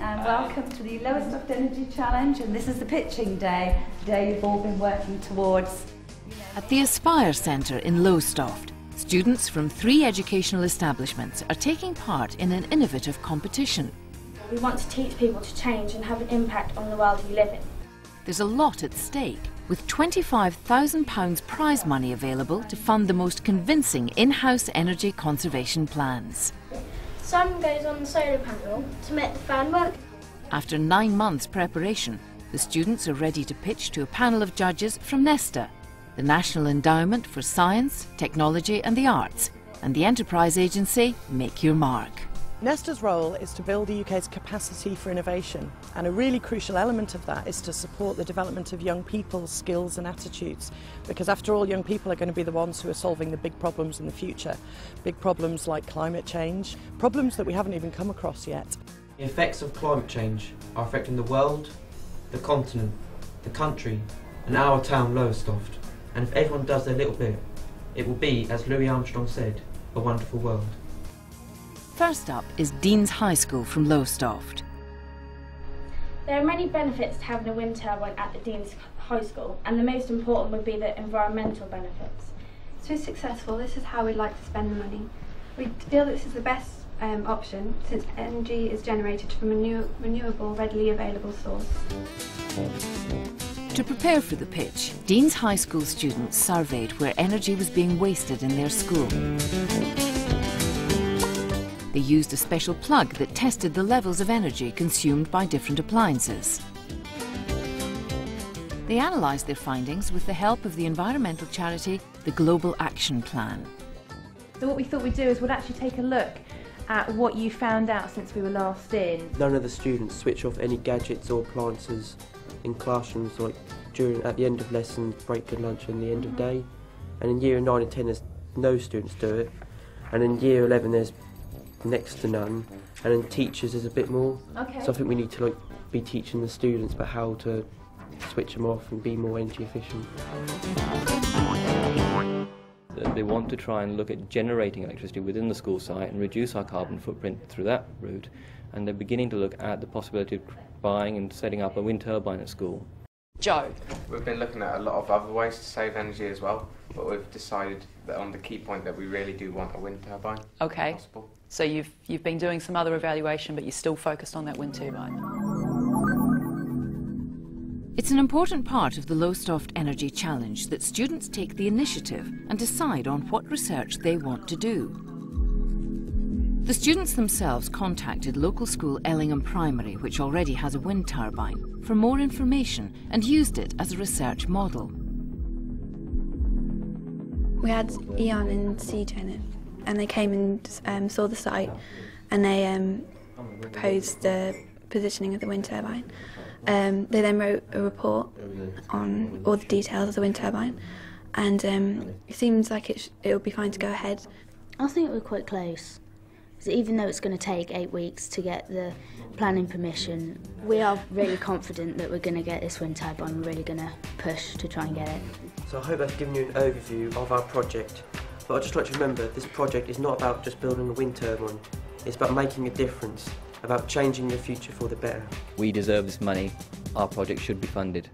and welcome to the Lowestoft Energy Challenge, and this is the pitching day, the day you've all been working towards. At the Aspire Centre in Lowestoft, students from 3 educational establishments are taking part in an innovative competition. We want to teach people to change and have an impact on the world we live in. There's a lot at stake, with £25,000 prize money available to fund the most convincing in-house energy conservation plans. Sun goes on the solar panel to make the fan work. After 9 months' preparation, the students are ready to pitch to a panel of judges from Nesta, the National Endowment for Science, Technology and the Arts, and the enterprise agency Make Your Mark. Nesta's role is to build the UK's capacity for innovation, and a really crucial element of that is to support the development of young people's skills and attitudes, because after all, young people are going to be the ones who are solving the big problems in the future. Big problems like climate change, problems that we haven't even come across yet. The effects of climate change are affecting the world, the continent, the country and our town Lowestoft, and if everyone does their little bit, it will be, as Louis Armstrong said, a wonderful world. First up is Dean's High School from Lowestoft. There are many benefits to having a wind turbine at the Dean's High School, and the most important would be the environmental benefits. So if successful, this is how we'd like to spend the money. We feel this is the best option, since energy is generated from a renewable, readily available source. To prepare for the pitch, Dean's High School students surveyed where energy was being wasted in their school. They used a special plug that tested the levels of energy consumed by different appliances. They analysed their findings with the help of the environmental charity, the Global Action Plan. So what we thought we'd do is we'd actually take a look at what you found out since we were last in. None of the students switch off any gadgets or appliances in classrooms, like at the end of lesson, break and lunch and the end of day. And in year 9 and 10 there's no students do it, and in year 11 there's next to none, and in teachers there's a bit more. Okay. So I think we need to be teaching the students about how to switch them off and be more energy efficient. They want to try and look at generating electricity within the school site and reduce our carbon footprint through that route, and they're beginning to look at the possibility of buying and setting up a wind turbine at school. Joe? We've been looking at a lot of other ways to save energy as well, but we've decided that on the key point that we really do want a wind turbine. Okay. If possible. So you've been doing some other evaluation, but you're still focused on that wind turbine. It's an important part of the Lowestoft Energy Challenge that students take the initiative and decide on what research they want to do. The students themselves contacted local school Ellingham Primary, which already has a wind turbine, for more information and used it as a research model. We had Eon and CGen, and they came and saw the site, and they proposed the positioning of the wind turbine. They then wrote a report on all the details of the wind turbine, and it seems like it would be fine to go ahead. I think we're quite close. So even though it's going to take 8 weeks to get the planning permission, we are really confident that we're going to get this wind turbine. We're really going to push to try and get it. So I hope I've given you an overview of our project, but I'd just like to remember this project is not about just building a wind turbine, it's about making a difference, about changing the future for the better. We deserve this money. Our project should be funded.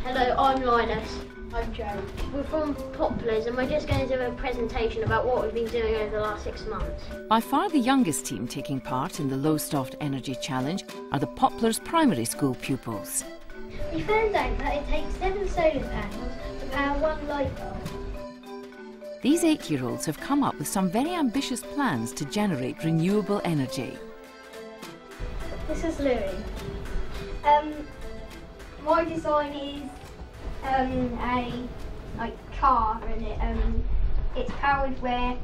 Hello, I'm Linus. I'm Joe. We're from Poplars and we're just going to do a presentation about what we've been doing over the last 6 months. By far the youngest team taking part in the Lowestoft Energy Challenge are the Poplars Primary School pupils. We found out that it takes 7 solar panels to power 1 light bulb. These 8-year-olds have come up with some very ambitious plans to generate renewable energy. This is Louis. My design is a car, and it's powered where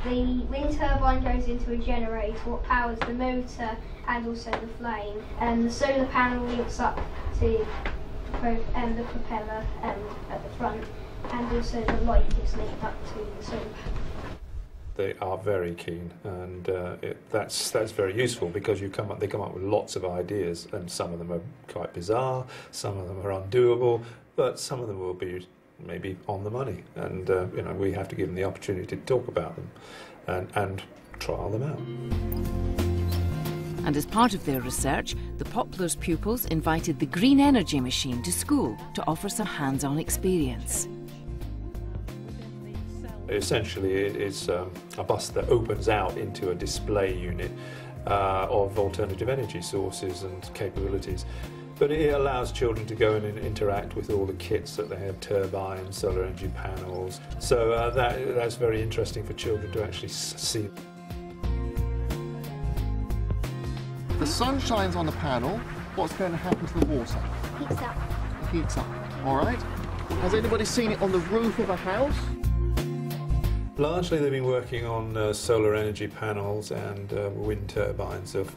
the wind turbine goes into a generator, what powers the motor and also the flame, and the solar panel links up to the propeller at the front, and also the light is linked up to the solar panel. They are very keen, and that's very useful because they come up with lots of ideas, and some of them are quite bizarre, some of them are undoable, but some of them will be maybe on the money, and we have to give them the opportunity to talk about them and trial them out. And as part of their research, the Poplars pupils invited the green energy machine to school to offer some hands-on experience. Essentially, it's a bus that opens out into a display unit of alternative energy sources and capabilities. But it allows children to go in and interact with all the kits that they have, turbines, solar energy panels. So that's very interesting for children to actually see. The sun shines on the panel. What's going to happen to the water? Heats up. It heats up. All right. Has anybody seen it on the roof of a house? Largely they've been working on solar energy panels and wind turbines of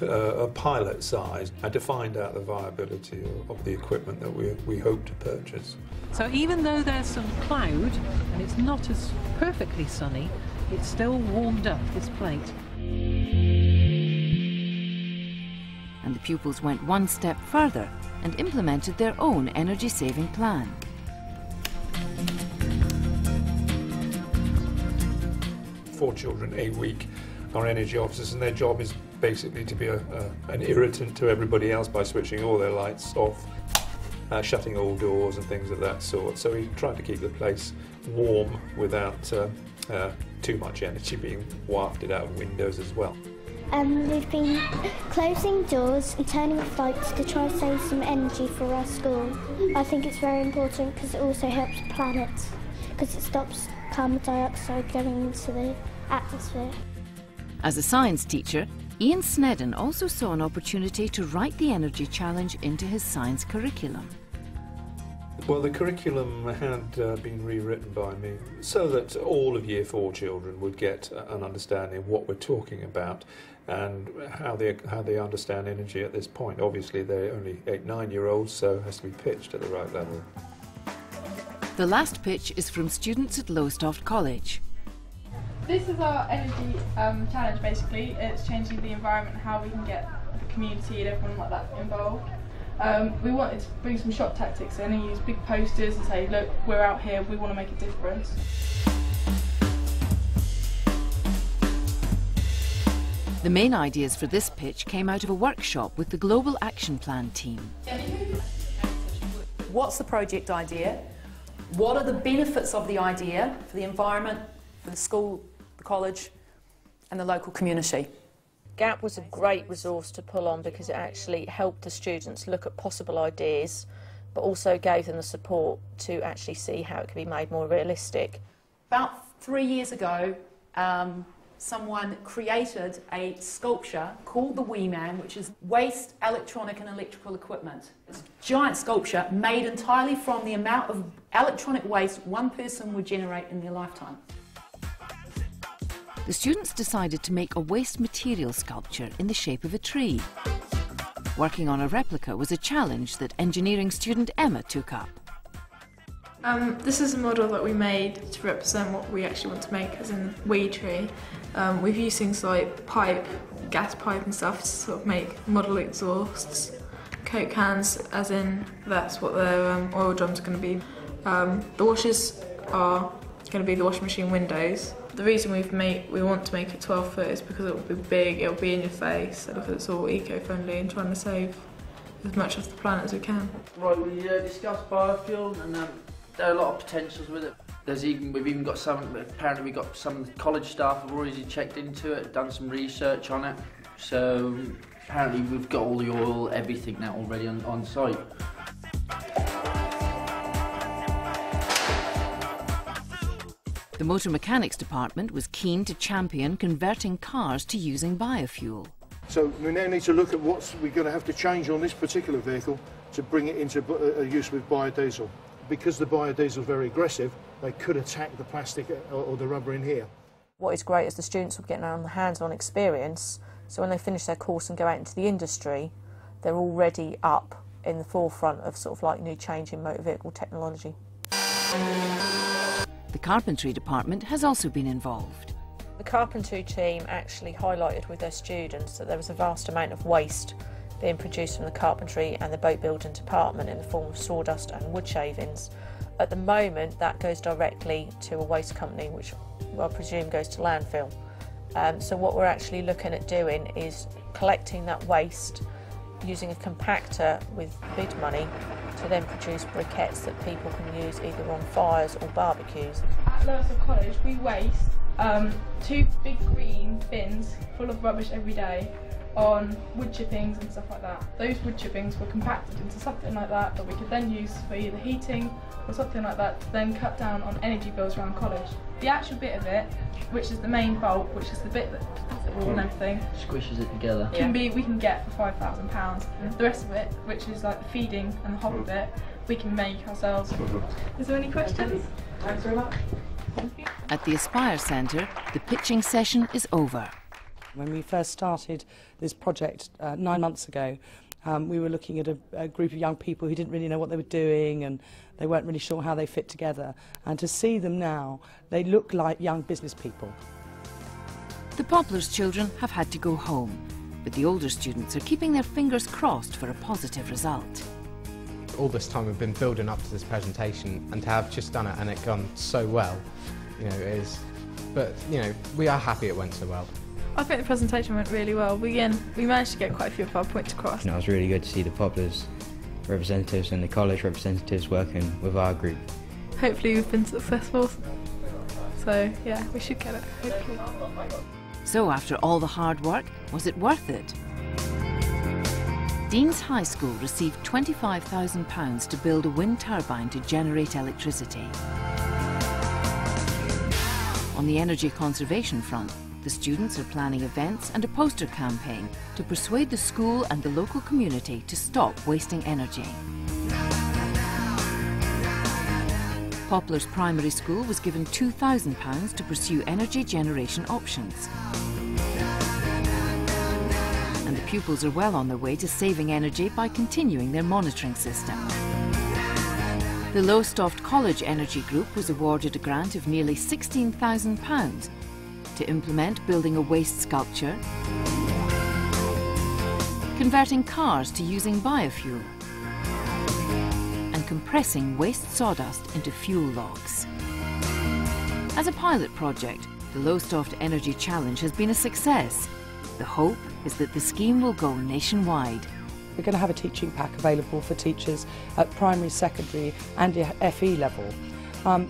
a pilot size, and to find out the viability of the equipment that we hope to purchase. So even though there's some cloud and it's not as perfectly sunny, it's still warmed up this plate. And the pupils went one step further and implemented their own energy-saving plan. Four children a week are energy officers, and their job is basically to be an irritant to everybody else by switching all their lights off, shutting all doors and things of that sort. So we try to keep the place warm without too much energy being wafted out of windows as well. We've been closing doors and turning off lights to try to save some energy for our school. I think it's very important because it also helps the planet, because it stops carbon dioxide going into the atmosphere. As a science teacher, Ian Snedden also saw an opportunity to write the energy challenge into his science curriculum. Well, the curriculum had been rewritten by me so that all of Year 4 children would get an understanding of what we're talking about and how they understand energy at this point. Obviously, they're only 8-9-year-olds, so it has to be pitched at the right level. The last pitch is from students at Lowestoft College. This is our energy challenge, basically. It's changing the environment, how we can get the community and everyone like that involved. We wanted to bring some shock tactics in and use big posters and say, look, we're out here, we want to make a difference. The main ideas for this pitch came out of a workshop with the Global Action Plan team. What's the project idea? What are the benefits of the idea for the environment, for the school, the college and the local community? GAP was a great resource to pull on because it actually helped the students look at possible ideas, but also gave them the support to actually see how it could be made more realistic. About 3 years ago, someone created a sculpture called the Wee Man, which is waste electronic and electrical equipment. It's a giant sculpture made entirely from the amount of electronic waste one person would generate in their lifetime. The students decided to make a waste material sculpture in the shape of a tree. Working on a replica was a challenge that engineering student Emma took up. This is a model that we made to represent what we actually want to make, as in wee tree. We've used things like pipe, gas pipe and stuff to sort of make model exhausts. Coke cans, as in that's what the oil drums are going to be. The washers are going to be the washing machine windows. The reason we want to make it 12 foot is because it will be big, it will be in your face, and because it's all eco-friendly and trying to save as much of the planet as we can. Right, we discussed biofuel, and there are a lot of potentials with it. We've even got some, apparently we've got some college staff have already checked into it, done some research on it. So apparently we've got all the oil, everything now already on site. The Motor Mechanics Department was keen to champion converting cars to using biofuel. So we now need to look at what we're going to have to change on this particular vehicle to bring it into use with biodiesel. Because the biodiesel is very aggressive, they could attack the plastic or the rubber in here. What is great is the students will get a hands-on experience, so when they finish their course and go out into the industry, they're already up in the forefront of sort of like new change in motor vehicle technology. The carpentry department has also been involved. The carpentry team actually highlighted with their students that there was a vast amount of waste being produced from the carpentry and the boat building department in the form of sawdust and wood shavings. At the moment, that goes directly to a waste company, which I presume goes to landfill. So what we're actually looking at doing is collecting that waste using a compactor with bid money to then produce briquettes that people can use either on fires or barbecues. At Lowestoft College we waste 2 big green bins full of rubbish every day on wood chippings and stuff like that. Those wood chippings were compacted into something like that we could then use for either heating or something like that to then cut down on energy bills around college. The actual bit of it, which is the main bulk, which is the bit that does it all and everything, Squishes it together. we can get for £5,000. The rest of it, which is like the feeding and the whole bit, we can make ourselves. Is there any questions? Thanks very much. At the Aspire Centre, the pitching session is over. When we first started this project 9 months ago, we were looking at a group of young people who didn't really know what they were doing and they weren't really sure how they fit together. And to see them now, they look like young business people. The Poplars children have had to go home, but the older students are keeping their fingers crossed for a positive result. All this time we've been building up to this presentation, and to have just done it and it gone so well, you know, we are happy it went so well. I think the presentation went really well. We managed to get quite a few of our points across. It was really good to see the Poplars representatives and the college representatives working with our group. Hopefully we've been successful. So yeah, we should get it, hopefully. So after all the hard work, was it worth it? Dean's High School received £25,000 to build a wind turbine to generate electricity. On the energy conservation front, the students are planning events and a poster campaign to persuade the school and the local community to stop wasting energy. Poplars Primary School was given £2,000 to pursue energy generation options. And the pupils are well on their way to saving energy by continuing their monitoring system. The Lowestoft College Energy Group was awarded a grant of nearly £16,000 to implement building a waste sculpture, converting cars to using biofuel, and compressing waste sawdust into fuel logs. As a pilot project, the Lowestoft Energy Challenge has been a success. The hope is that the scheme will go nationwide. We're going to have a teaching pack available for teachers at primary, secondary and FE level.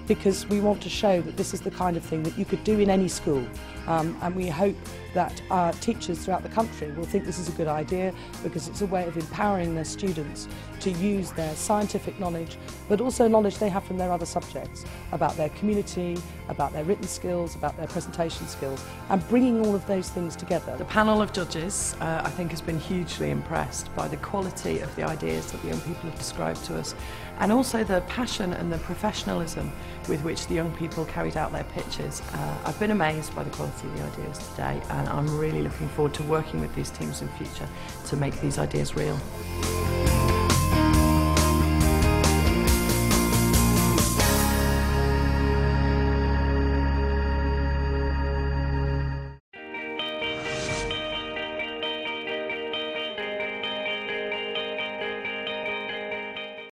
Because we want to show that this is the kind of thing that you could do in any school, and we hope that our teachers throughout the country will think this is a good idea, because it's a way of empowering their students to use their scientific knowledge, but also knowledge they have from their other subjects about their community, about their written skills, about their presentation skills, and bringing all of those things together. The panel of judges, I think, has been hugely impressed by the quality of the ideas that the young people have described to us, and also the passion and the professionalism with which the young people carried out their pitches. I've been amazed by the quality of the ideas today, and I'm really looking forward to working with these teams in future to make these ideas real.